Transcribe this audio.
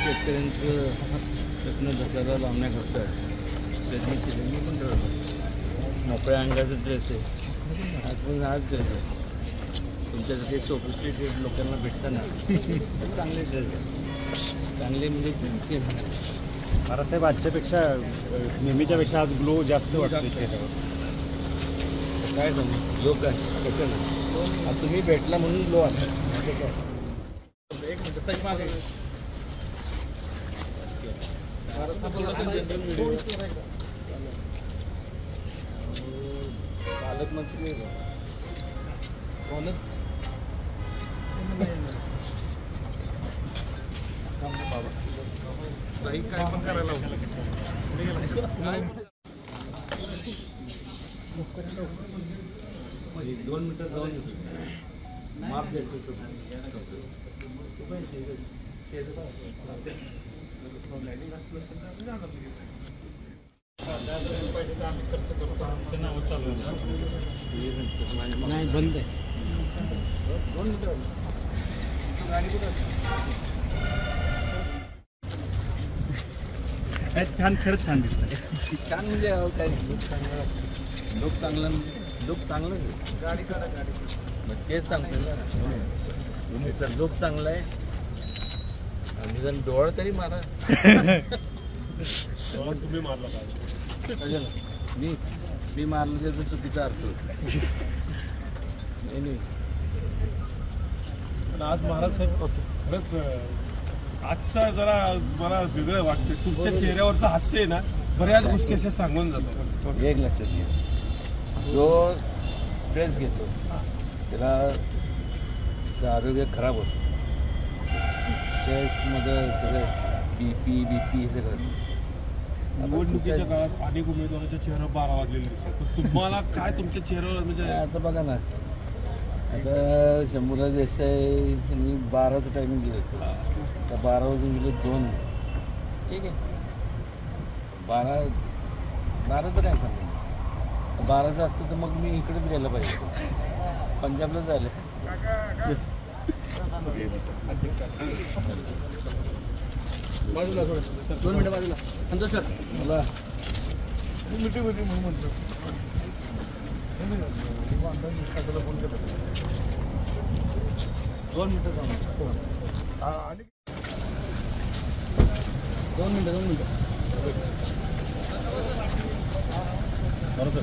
शेतकऱ्यांचं प्रश्न दसरा लावण्याकरता त्यांनी शिलेंनी पण ठरवलं. मोकळ्या अंगाचा ड्रेस आहे, आज पण हाच ड्रेस आहे. तुमच्यासाठी सोफिस्टिकेटेड लोकांना भेटताना चांगले ड्रेस आहे, चांगले म्हणजे बाळासाहेब आजच्यापेक्षा नेहमीच्यापेक्षा आज ग्लो जास्त वाटतो चेहऱ्यावर. काय सांगू लोक काय कशाला आता तुम्ही भेटला म्हणून ग्लो आहे. एक मिनिट सही मागे पालकमंत्री कोण सही काय पण करायला होतं. 2 मिनिटं जाऊन माप द्यायचं होतं. नाही बंद आहे. 2 मिनिटं गाडी कुठं छान, खरंच छान दिसतं. छान म्हणजे काय लोक चांगलं गाडी करा गाडी मग तेच सांगतो ना तुम्हीचा लोक चांगला आहे आणि जण डोळा तरी मारा. तुम्ही मारला पाहिजे. मी मारलं त्याचा चुकीचा अर्थ होतो. नाही पण आज महाराज साहेब खरंच आजचा जरा मला वेगळं वाटतं. तुमच्या चेहऱ्यावरचं हास्य आहे ना, बऱ्याच गोष्टी अशा सांगून जातो. एक लक्षात घ्या, जो स्ट्रेस घेतो त्याला आरोग्य खराब होतं. स्ट्रेसमध्ये सगळं बीपी हे सगळं. निवडणुकीच्या काळात अनेक उमेदवारांच्या चेहऱ्यावर 12 वाजलेले दिसतात. पण तुम्हाला काय तुमच्या चेहऱ्यावर म्हणजे आता बघा ना, आता शंभूराज देसाई यांनी 12चं टायमिंग दिलं होतं. आता 12 वाजून गेले 2. ठीक आहे, 12चं काय सांगू. 12चं असतं तर मग मी इकडेच गेलं पाहिजे, पंजाबला जायला. बाजूला थोडं 2 मिनिटं बाजूला संतोष सर मला मिटिंगमध्ये म्हणून म्हणतो. 2 मिनिटं जाऊ. 2 मिनिटं बरोबर.